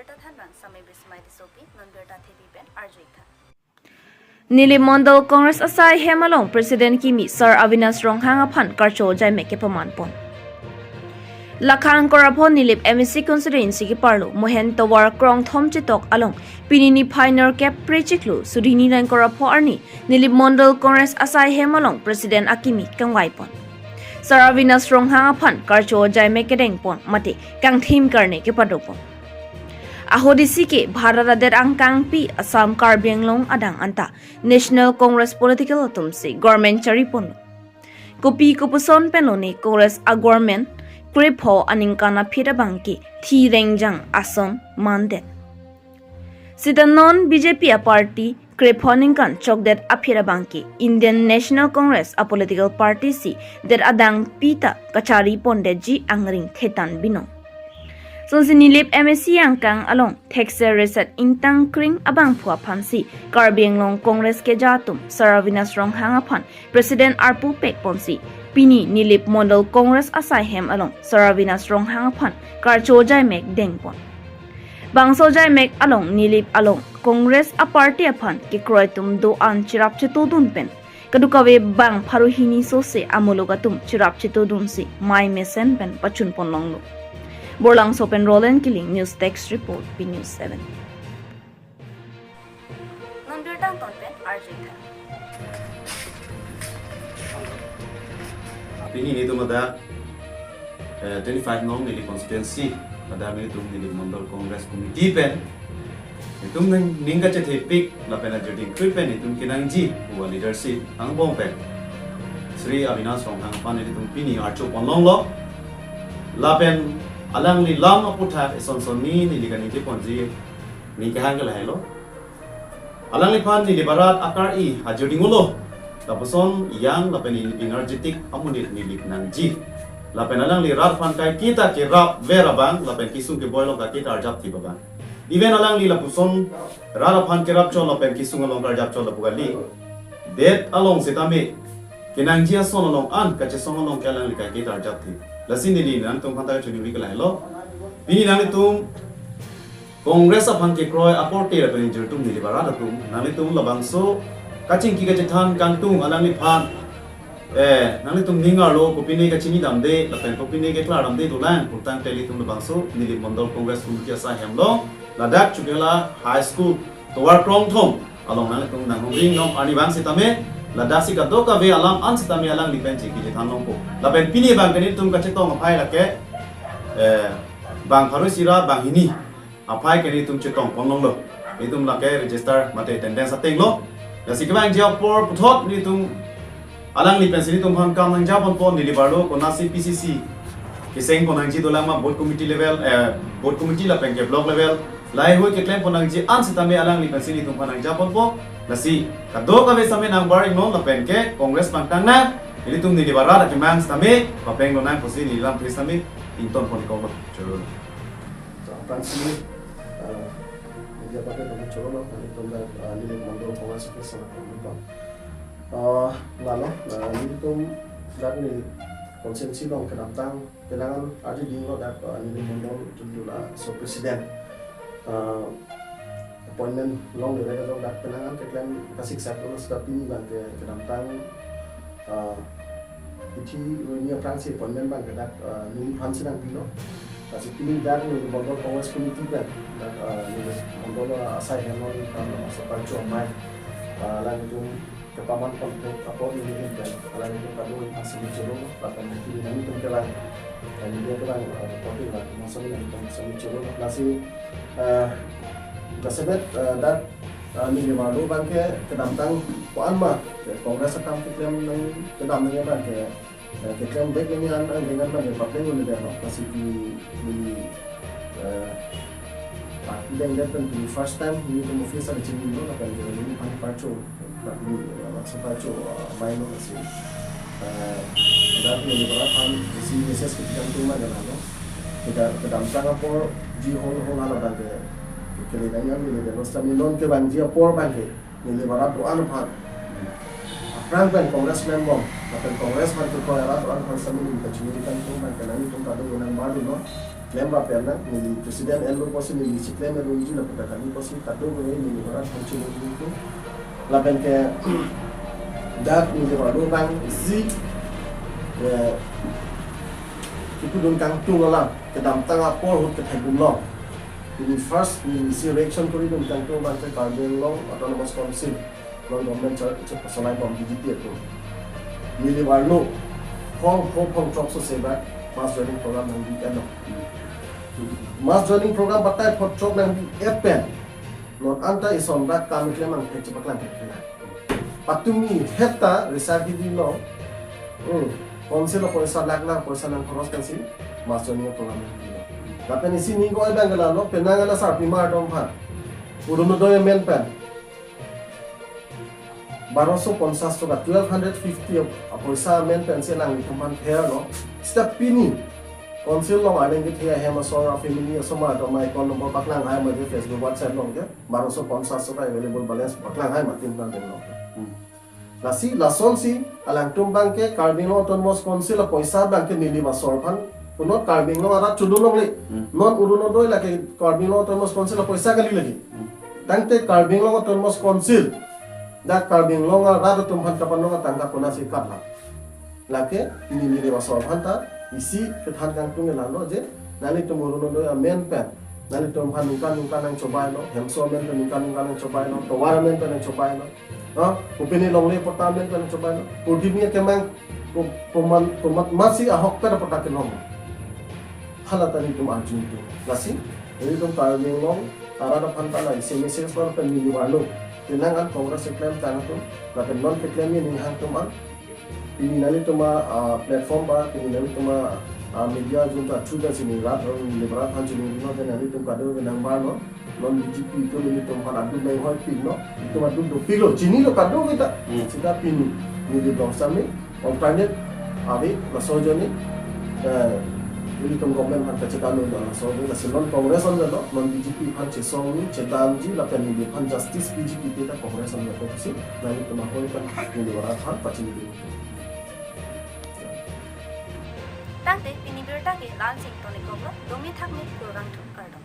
Nonbirta thanbang samay bismay disopi nonbirta thibi pen arjoitha. Nilip Mondal Congress asai hemalong President Kimi Sir Avinash Ronghang aphan karcho jai meke pamanpon. Lakhang korapon nilip MEC constituency ki parlo mohen tawar krong thom chitok along pinini pioneer cap prechiklu sudini nang korapo arni nilip Mondal Congress asai hemalong President Akimi kangwaipon. Sir Avinash Ronghang aphan karcho jai meke dengpon mate kang thim karne ke padopon. Ahodisi ke Bharat ader angkang pi Assam Karbianglong adang anta National Congress Political Tumsi Government Charipon Kopi Kupuson Penoni Congress a Government Kripo Aninkana Pita Banki Thi Rengjang Assam Mandet Sita non BJP a party Kripo Aninkan Chokdet Apira Banki Indian National Congress a political party si der adang pita Kachari Pondeji Angring Thetan Bino So sinilip MSC angkang along Texas reset intang kring abang phua phansi Karbianglong Congress ke jatum Sir Avinash Ronghang aphan President Arpu Pek Ponsi Pini nilip Mondal Congress asai hem along Sir Avinash Ronghang aphan karcho jai mek dengpon Bangso jai mek along nilip along Congress a party aphan ke kroitum do an chirap chitodun pen kadukawe bang pharuhini so se amologatum chirap chitodun si mai mesen pen pachun ponlonglo Borlang Sopen Roland Killing News Text Report P News 7 Nonbirta tonpen arjoitha. Pini ni tu mada 25 nong nili constituency pada mi tu nili Mondal Congress Committee pen itu ningga cete pik la pena jadi pen itu kinang ji buat leadership ang bong pen Sri Avinash Ronghang pan itu pini archo ponlong lo la pen alang ni lam aputha son ni ligan ni ponji ni kahang la hello alang ni pan ni barat akar I hajudi ngulo tapuson yang lapen energetic amunit ni nang ji lapen alang li rat pan kai kita ke rap vera bang lapen kisung ke boilo ka kita arjap ti baban even alang li lapuson rara pan ke rap chon lapen kisung along arjap chon lapugali det along sitame kinang ji son along an ka che son along ke alang li ka kita arjap ti Lasin ni nan tum khanta chuni wi kala hello bini nang tum Congress aphan ke kroi aporte ra pen jur tum ni bara da tum nang tum labangso kaching ki ka chan kang tum alang ni phan nang tum ninga lo kopine ka chini dam de la pen kopine ke klar dam de dulan purtang teli tum labangso ni Mondal Congress kum ki sa hemlo ladak chukela high school towar krong thom along nang tum nang ring nom ani bang sitame ladasi ka doka ve alam an sitami alang lipen chi ki thanong ko lapen pini bang kani tum ka chetong aphai la ke bang pharu sira bang hini aphai kani tum chetong ponlong lo itum la ke register mate attendance ateng lo lasi ke bang job por puthot ni tum alang lipen sini tum han kam nang japon pon ni libarlo ko nasi PCC kiseng ponang ji dolang ma board committee level board committee la pen ke block level lai hoi ke claim ponang ji an sitami alang lipen sini tum hanang japon po Nasi kado kami sami nang baring non lapen ke Congress pangtang na ini tum di barat ke mang sami papeng nang posi ni lam pres sami inton pon ko churu Francis dia pakai dengan churu ni tum da ni Mondal Congress ke sana ko lalu ni tum dan ni konsensi long ke datang kelangan ada di lo dak ni Mondal jumlah so presiden appointment long de rega dak penangan ke klan kasih satu stapin bang ke kedamtang iti ni Francis appointment bang ke dak ni Francis nang pilo kasih pilih dak ni Mondal Congress Committee kan dak ni Mondal asai hanon kan sepan comai lalu tu kepaman konflik apa ni kan lalu tu kado masih dicoba bahkan mungkin nanti tu kelan dan dia kelan konflik lah masalah yang masih dicoba masih Kasabet dat ni malu bangke kedamtang puan ma Kongres akan klaim nang kedamnya bangke klaim baik ini an dengan bangke papeng ni dia masih di parti dan datang di first time ni tu mesti ada cini dulu akan jadi ni pacu tapi langsung pacu main masih dat ni berapa di message kita tu mana lalu kita kedamtang apa ji hol ala bangke Kelinanya ni dia mesti non ke banjir por bangke ni barat tu anu phat Frank ben Congress member akan Congress man tu ko era tu anu sami ni kecuri kan tu bangke nang tu kado nang baru no claim ba pena ni president elo posi ni si claim elo ji la pada kali posi kado ni orang function itu la ben ke dak ni de ro bang si itu dun kang tu la ke dam tanga por hut ke thai lo ini first ni si election kori dun kang tu ba ke Carbon Long autonomous council long government cha pasalai bom BJP itu ni de warlo hong job so seba mass joining program ng weekend mass joining program batay for job ng EPEN non anta ison ba kami klem ang pecah baklan patumi heta resapi di lo konsel ko isa lagla ko isa ng cross kasi mass joining program ng tapi ni sini ko ay bangala lo penangala sa primar dom pha uruno do men pen 1250 to 1250 পয়সা মেন pencil ang tuman hair no step pini konsil long aling git hiya hema sora family asoma to my phone number baklang hai made Facebook WhatsApp long ke 1250 ka available balance baklang hai matin dan no lasi lason si alang tumbang ke Carbon Long autonomous council পয়সা bank ke nili masor phan puno Carbon Long ara chudulong le non uruno doi lake Carbon Long autonomous council পয়সা gali lagi tangte Carbon Long autonomous council da Carbon Long ara tumhan kapan no tangka puna si kapla lake ini ni masor phanta isi kethan kang tung lalo je nali tumuru no men pen nali tum phan nuka nang cobai no hemso men pen nuka nang cobai no towara men pen cobai no upini longle pota men pen cobai no udimia kemang pomat masih ahok per pota kelong hala tani tum arjun tu lasi ini tum Carbon Long arada phanta la isi message par pen ni walo tinangan kongres claim tanah tu lapen non claim ni hang tuman ini nali tuma platform ba ini nali tuma media junta chuda sini rat liberat han sini no dan nali tum kado nang ba no non BJP itu ini tum kan adu mai hoi pin no itu adu do pilo chini lo kado kita sida pin ni di sami alternate abi masojo ni ini tum government han kacikalo no so ni silon kongres on no non BJP han chesong ni chedamji la pen ni han justice BJP kita kongres on no ko si nali tuma hoi kan ni liberat han pachin ni Tangte pinibirta ke Lansing Tony Koblo domi thakni kurang thuk kardom